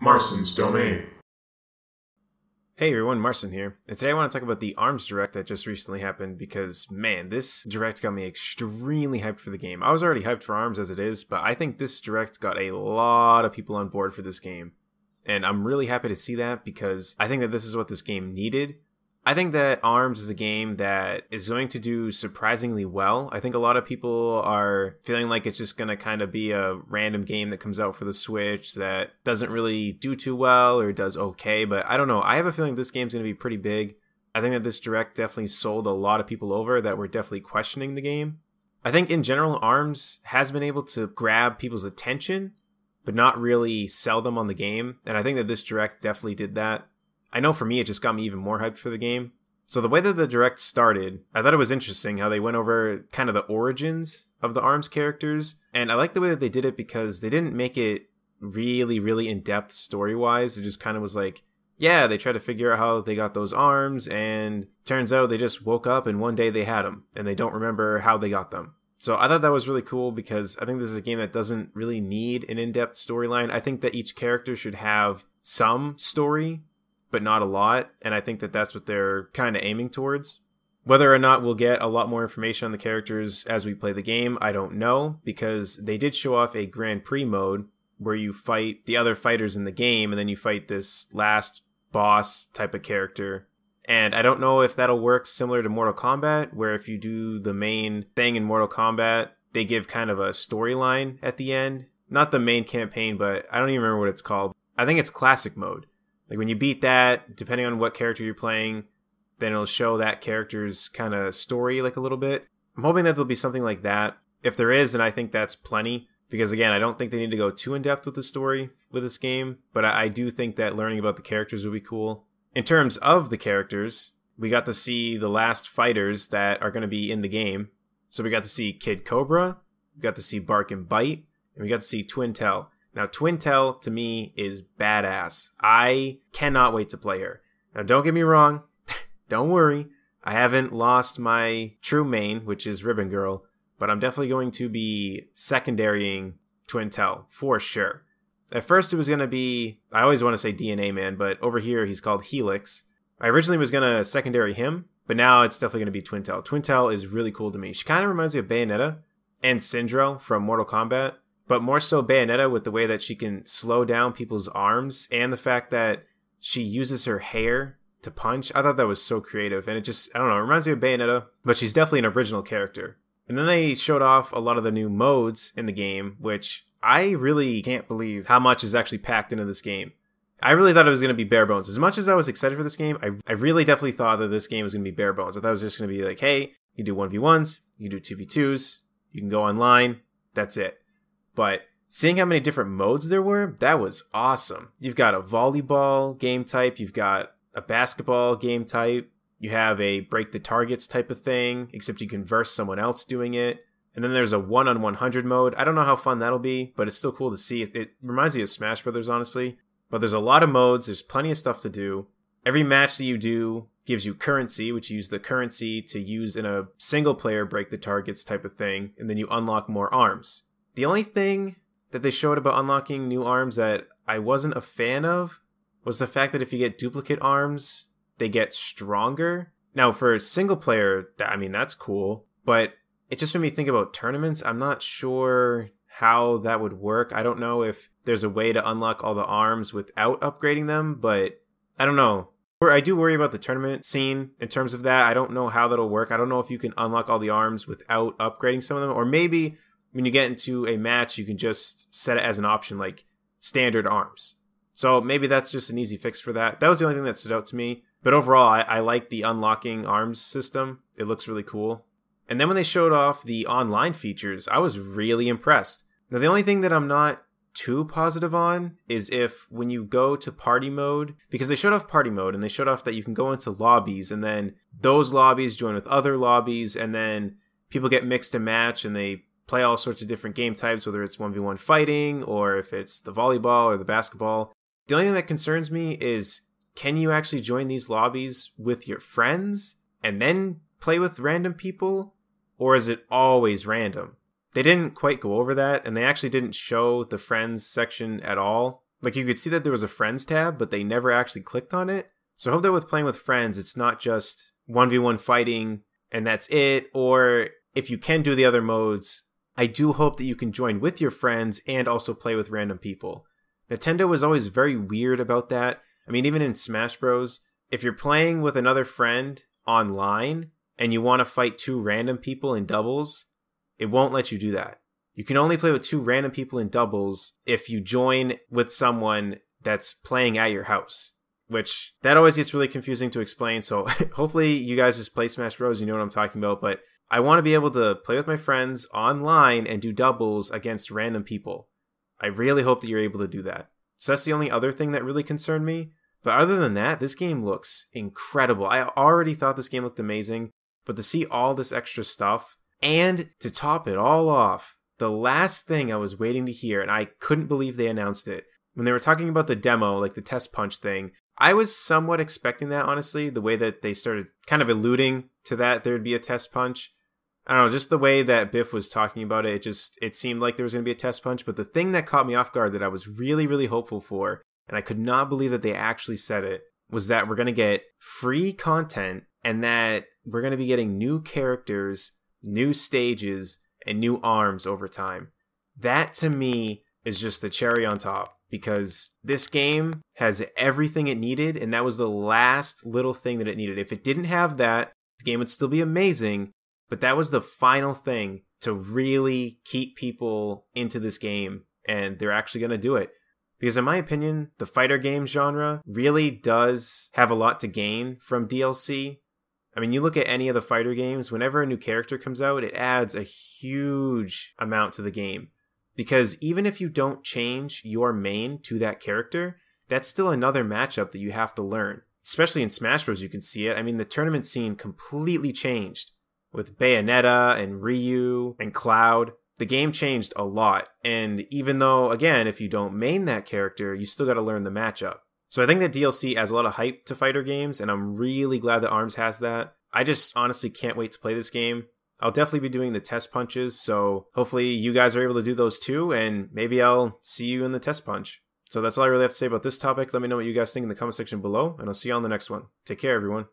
Marston's Domain. Hey everyone, Marson here, and today I want to talk about the ARMS Direct that just recently happened because, man, this Direct got me extremely hyped for the game. I was already hyped for ARMS as it is, but I think this Direct got a lot of people on board for this game. And I'm really happy to see that because I think that this is what this game needed. I think that ARMS is a game that is going to do surprisingly well. I think a lot of people are feeling like it's just going to kind of be a random game that comes out for the Switch that doesn't really do too well or does okay, but I don't know. I have a feeling this game's going to be pretty big. I think that this Direct definitely sold a lot of people over that were definitely questioning the game. I think in general, ARMS has been able to grab people's attention, but not really sell them on the game, and I think that this Direct definitely did that. I know for me, it just got me even more hyped for the game. So the way that the Direct started, I thought it was interesting how they went over kind of the origins of the ARMS characters. And I like the way that they did it because they didn't make it really in-depth story-wise. It just kind of was like, yeah, they tried to figure out how they got those arms, and turns out they just woke up and one day they had them, and they don't remember how they got them. So I thought that was really cool because I think this is a game that doesn't really need an in-depth storyline. I think that each character should have some story, but not a lot, and I think that that's what they're kind of aiming towards. Whether or not we'll get a lot more information on the characters as we play the game, I don't know, because they did show off a Grand Prix mode where you fight the other fighters in the game, and then you fight this last boss type of character. And I don't know if that'll work similar to Mortal Kombat, where if you do the main thing in Mortal Kombat, they give kind of a storyline at the end. Not the main campaign, but I don't even remember what it's called. I think it's Classic Mode. Like when you beat that, depending on what character you're playing, then it'll show that character's kind of story like a little bit. I'm hoping that there'll be something like that. If there is, then I think that's plenty. Because again, I don't think they need to go too in-depth with the story with this game. But I do think that learning about the characters would be cool. In terms of the characters, we got to see the last fighters that are going to be in the game. So we got to see Kid Cobra, we got to see Bark and Bite, and we got to see Twintelle. Now, Twintelle, to me, is badass. I cannot wait to play her. Now, don't get me wrong. Don't worry. I haven't lost my true main, which is Ribbon Girl, but I'm definitely going to be secondarying Twintelle, for sure. At first, it was going to be, I always want to say DNA Man, but over here, he's called Helix. I originally was going to secondary him, but now it's definitely going to be Twintelle. Twintelle is really cool to me. She kind of reminds me of Bayonetta and Syndra from Mortal Kombat. But more so Bayonetta with the way that she can slow down people's arms and the fact that she uses her hair to punch. I thought that was so creative, and it just, I don't know, it reminds me of Bayonetta, but she's definitely an original character. And then they showed off a lot of the new modes in the game, which I really can't believe how much is actually packed into this game. I really thought it was going to be bare bones. As much as I was excited for this game, I really definitely thought that this game was going to be bare bones. I thought it was just going to be like, hey, you do 1v1s, you do 2v2s, you can go online, that's it. But seeing how many different modes there were, that was awesome. You've got a volleyball game type, you've got a basketball game type, you have a break the targets type of thing, except you can verse someone else doing it. And then there's a 1-on-100 mode. I don't know how fun that'll be, but it's still cool to see. It reminds me of Smash Brothers, honestly. But there's a lot of modes, there's plenty of stuff to do. Every match that you do gives you currency, which you use the currency to use in a single player break the targets type of thing, and then you unlock more arms. The only thing that they showed about unlocking new arms that I wasn't a fan of was the fact that if you get duplicate arms, they get stronger. Now, for single player, I mean, that's cool, but it just made me think about tournaments. I'm not sure how that would work. I don't know if there's a way to unlock all the arms without upgrading them, but I don't know. I do worry about the tournament scene in terms of that. I don't know how that'll work. I don't know if you can unlock all the arms without upgrading some of them, or maybe when you get into a match, you can just set it as an option, like standard arms. So maybe that's just an easy fix for that. That was the only thing that stood out to me. But overall, I like the unlocking arms system. It looks really cool. And then when they showed off the online features, I was really impressed. Now, the only thing that I'm not too positive on is if when you go to party mode, because they showed off party mode and they showed off that you can go into lobbies and then those lobbies join with other lobbies and then people get mixed and match and they play all sorts of different game types, whether it's 1v1 fighting or if it's the volleyball or the basketball. The only thing that concerns me is, can you actually join these lobbies with your friends and then play with random people? Or is it always random? They didn't quite go over that, and they actually didn't show the friends section at all, Like, you could see that there was a friends tab, but they never actually clicked on it. So I hope that with playing with friends, it's not just 1v1 fighting and that's it. Or if you can do the other modes, I do hope that you can join with your friends and also play with random people. Nintendo was always very weird about that. I mean, even in Smash Bros., if you're playing with another friend online and you want to fight 2 random people in doubles, it won't let you do that. You can only play with 2 random people in doubles if you join with someone that's playing at your house, which that always gets really confusing to explain. So hopefully you guys just play Smash Bros. You know what I'm talking about. But I want to be able to play with my friends online and do doubles against random people. I really hope that you're able to do that. So that's the only other thing that really concerned me. But other than that, this game looks incredible. I already thought this game looked amazing, but to see all this extra stuff and to top it all off, the last thing I was waiting to hear, and I couldn't believe they announced it, when they were talking about the demo, like the test punch thing, I was somewhat expecting that, honestly, the way that they started kind of alluding to that there'd be a test punch. I don't know, just the way that Biff was talking about it, it seemed like there was going to be a test punch. But the thing that caught me off guard that I was really, really hopeful for, and I could not believe that they actually said it, was that we're going to get free content and that we're going to be getting new characters, new stages, and new arms over time. That, to me, is just the cherry on top, because this game has everything it needed, and that was the last little thing that it needed. If it didn't have that, the game would still be amazing, but that was the final thing to really keep people into this game, and they're actually going to do it. Because in my opinion, the fighter game genre really does have a lot to gain from DLC. I mean, you look at any of the fighter games, whenever a new character comes out, it adds a huge amount to the game. Because even if you don't change your main to that character, that's still another matchup that you have to learn. Especially in Smash Bros, you can see it. I mean, the tournament scene completely changed with Bayonetta and Ryu and Cloud. The game changed a lot. And even though, again, if you don't main that character, you still got to learn the matchup. So I think that DLC adds a lot of hype to fighter games, and I'm really glad that ARMS has that. I just honestly can't wait to play this game. I'll definitely be doing the test punches, so hopefully you guys are able to do those too, and maybe I'll see you in the test punch. So that's all I really have to say about this topic. Let me know what you guys think in the comment section below, and I'll see you on the next one. Take care, everyone.